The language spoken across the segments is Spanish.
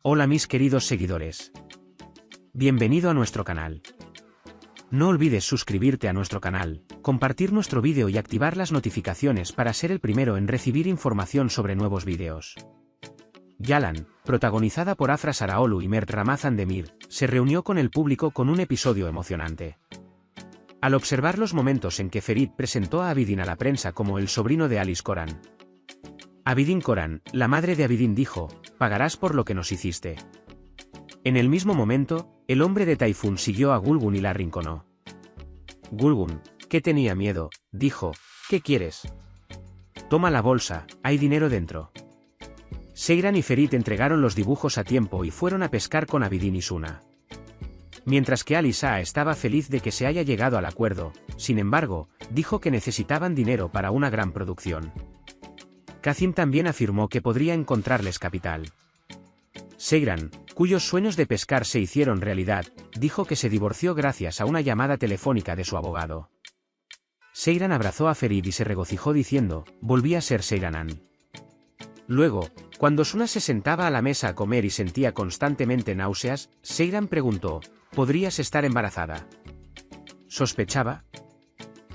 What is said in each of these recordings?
Hola mis queridos seguidores. Bienvenido a nuestro canal. No olvides suscribirte a nuestro canal, compartir nuestro vídeo y activar las notificaciones para ser el primero en recibir información sobre nuevos vídeos. Yalan, protagonizada por Afra Saraaolu y Mert Ramazan Demir, se reunió con el público con un episodio emocionante. Al observar los momentos en que Ferit presentó a Abidin a la prensa como el sobrino de Alice Koran. Abidin Koran, la madre de Abidin dijo, pagarás por lo que nos hiciste. En el mismo momento, el hombre de Typhoon siguió a Gulgun y la arrinconó. Gulgun, que tenía miedo, dijo, ¿qué quieres? Toma la bolsa, hay dinero dentro. Seyran y Ferit entregaron los dibujos a tiempo y fueron a pescar con Abidin y Suna. Mientras que Alisa estaba feliz de que se haya llegado al acuerdo, sin embargo, dijo que necesitaban dinero para una gran producción. Kazim también afirmó que podría encontrarles capital. Seyran, cuyos sueños de pescar se hicieron realidad, dijo que se divorció gracias a una llamada telefónica de su abogado. Seyran abrazó a Ferit y se regocijó diciendo, volví a ser Seyranan. Luego, cuando Suna se sentaba a la mesa a comer y sentía constantemente náuseas, Seyran preguntó, ¿podrías estar embarazada? ¿Sospechaba?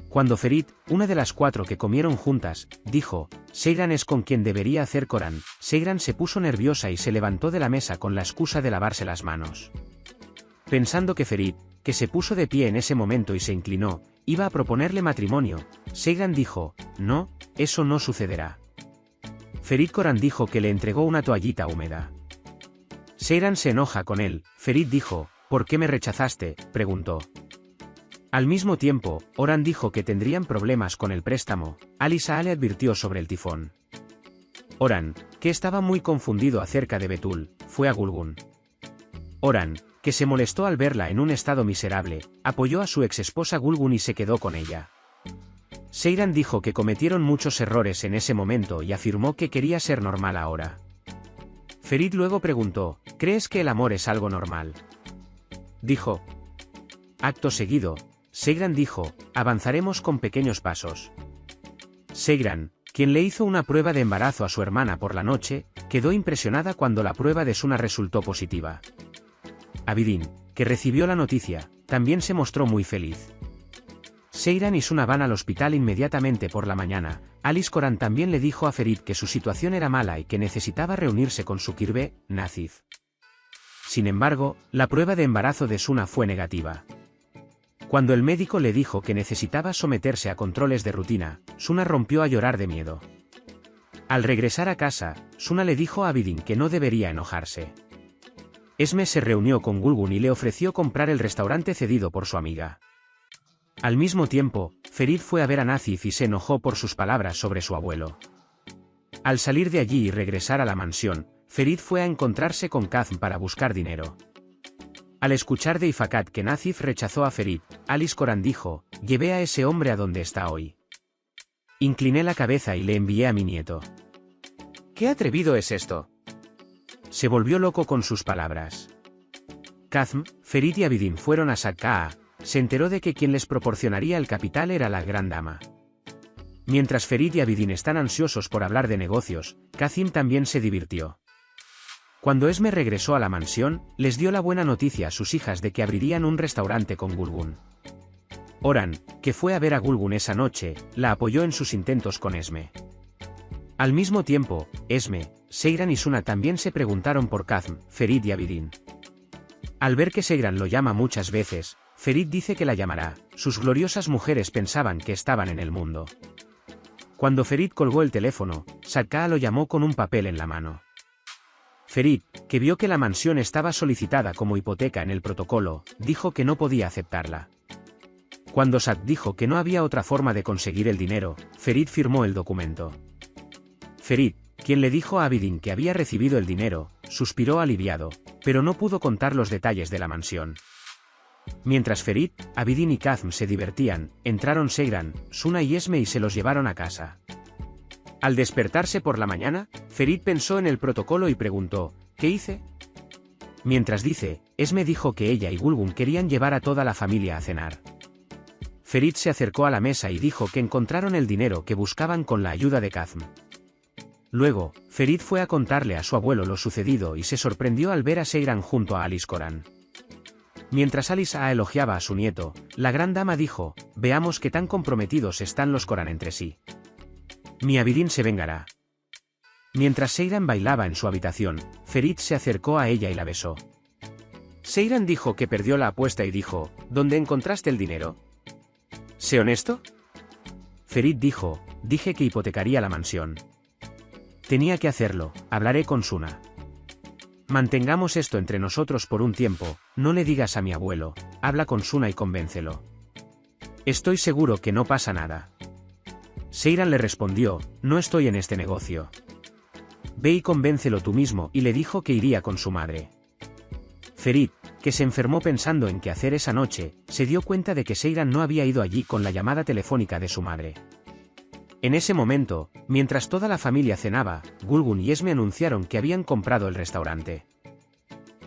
Cuando Ferit, una de las 4 que comieron juntas, dijo, Seyran es con quien debería hacer Koran, Seyran se puso nerviosa y se levantó de la mesa con la excusa de lavarse las manos. Pensando que Ferit, que se puso de pie en ese momento y se inclinó, iba a proponerle matrimonio, Seyran dijo, no, eso no sucederá. Ferit Koran dijo que le entregó una toallita húmeda. Seyran se enoja con él, Ferit dijo, ¿por qué me rechazaste?, preguntó. Al mismo tiempo, Oran dijo que tendrían problemas con el préstamo, Alisa le advirtió sobre el tifón. Oran, que estaba muy confundido acerca de Betul, fue a Gulgun. Oran, que se molestó al verla en un estado miserable, apoyó a su exesposa Gulgun y se quedó con ella. Seyran dijo que cometieron muchos errores en ese momento y afirmó que quería ser normal ahora. Ferit luego preguntó, ¿crees que el amor es algo normal? Dijo. Acto seguido, Seyran dijo, avanzaremos con pequeños pasos. Seyran, quien le hizo una prueba de embarazo a su hermana por la noche, quedó impresionada cuando la prueba de Suna resultó positiva. Abidin, que recibió la noticia, también se mostró muy feliz. Seyran y Suna van al hospital inmediatamente por la mañana. Alice Koran también le dijo a Ferit que su situación era mala y que necesitaba reunirse con su kirbe, Nazif. Sin embargo, la prueba de embarazo de Suna fue negativa. Cuando el médico le dijo que necesitaba someterse a controles de rutina, Suna rompió a llorar de miedo. Al regresar a casa, Suna le dijo a Abidin que no debería enojarse. Esme se reunió con Gulgun y le ofreció comprar el restaurante cedido por su amiga. Al mismo tiempo, Ferit fue a ver a Nazif y se enojó por sus palabras sobre su abuelo. Al salir de allí y regresar a la mansión, Ferit fue a encontrarse con Kazm para buscar dinero. Al escuchar de Ifakat que Nazif rechazó a Ferit, Alice Koran dijo, llevé a ese hombre a donde está hoy. Incliné la cabeza y le envié a mi nieto. ¿Qué atrevido es esto? Se volvió loco con sus palabras. Kazm, Ferit y Abidin fueron a Sakkaa, se enteró de que quien les proporcionaría el capital era la gran dama. Mientras Ferit y Abidin están ansiosos por hablar de negocios, Kazim también se divirtió. Cuando Esme regresó a la mansión, les dio la buena noticia a sus hijas de que abrirían un restaurante con Gulgun. Oran, que fue a ver a Gulgun esa noche, la apoyó en sus intentos con Esme. Al mismo tiempo, Esme, Seyran y Suna también se preguntaron por Kazm, Ferit y Abidin. Al ver que Seyran lo llama muchas veces, Ferit dice que la llamará, sus gloriosas mujeres pensaban que estaban en el mundo. Cuando Ferit colgó el teléfono, Sakkaa lo llamó con un papel en la mano. Ferit, que vio que la mansión estaba solicitada como hipoteca en el protocolo, dijo que no podía aceptarla. Cuando Sak dijo que no había otra forma de conseguir el dinero, Ferit firmó el documento. Ferit, quien le dijo a Abidin que había recibido el dinero, suspiró aliviado, pero no pudo contar los detalles de la mansión. Mientras Ferit, Abidin y Kazm se divertían, entraron Seyran, Suna y Esme y se los llevaron a casa. Al despertarse por la mañana, Ferit pensó en el protocolo y preguntó, ¿qué hice? Mientras dice, Esme dijo que ella y Gulgun querían llevar a toda la familia a cenar. Ferit se acercó a la mesa y dijo que encontraron el dinero que buscaban con la ayuda de Kazm. Luego, Ferit fue a contarle a su abuelo lo sucedido y se sorprendió al ver a Seyran junto a Alice Coran. Mientras Alice elogiaba a su nieto, la gran dama dijo: veamos qué tan comprometidos están los Coran entre sí. Mi Abidin se vengará. Mientras Seyran bailaba en su habitación, Ferit se acercó a ella y la besó. Seyran dijo que perdió la apuesta y dijo: ¿dónde encontraste el dinero? ¿Sé honesto? Ferit dijo: dije que hipotecaría la mansión. Tenía que hacerlo, hablaré con Suna. Mantengamos esto entre nosotros por un tiempo, no le digas a mi abuelo, habla con Suna y convéncelo. Estoy seguro que no pasa nada. Seyran le respondió: no estoy en este negocio. Ve y convéncelo tú mismo, y le dijo que iría con su madre. Ferit, que se enfermó pensando en qué hacer esa noche, se dio cuenta de que Seyran no había ido allí con la llamada telefónica de su madre. En ese momento, mientras toda la familia cenaba, Gulgun y Esme anunciaron que habían comprado el restaurante.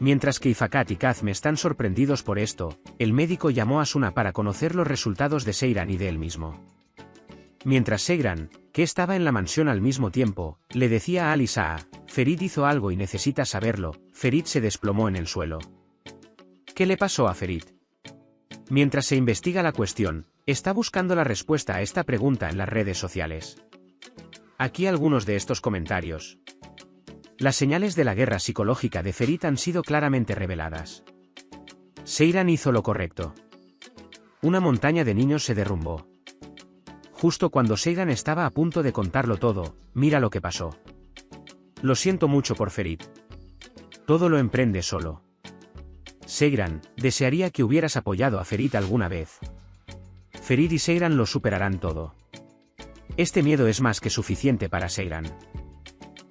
Mientras que Ifakat y Kazme están sorprendidos por esto, el médico llamó a Suna para conocer los resultados de Seyran y de él mismo. Mientras Seyran, que estaba en la mansión al mismo tiempo, le decía a Alice: Ferit hizo algo y necesita saberlo. Ferit se desplomó en el suelo. ¿Qué le pasó a Ferit? Mientras se investiga la cuestión, está buscando la respuesta a esta pregunta en las redes sociales. Aquí algunos de estos comentarios. Las señales de la guerra psicológica de Ferit han sido claramente reveladas. Seyran hizo lo correcto. Una montaña de niños se derrumbó. Justo cuando Seyran estaba a punto de contarlo todo, mira lo que pasó. Lo siento mucho por Ferit. Todo lo emprende solo. Seyran, desearía que hubieras apoyado a Ferit alguna vez. Ferit y Seyran lo superarán todo. Este miedo es más que suficiente para Seyran.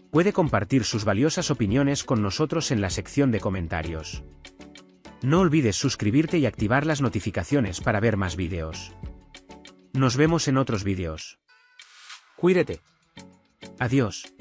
Puede compartir sus valiosas opiniones con nosotros en la sección de comentarios. No olvides suscribirte y activar las notificaciones para ver más vídeos. Nos vemos en otros vídeos. Cuídate. Adiós.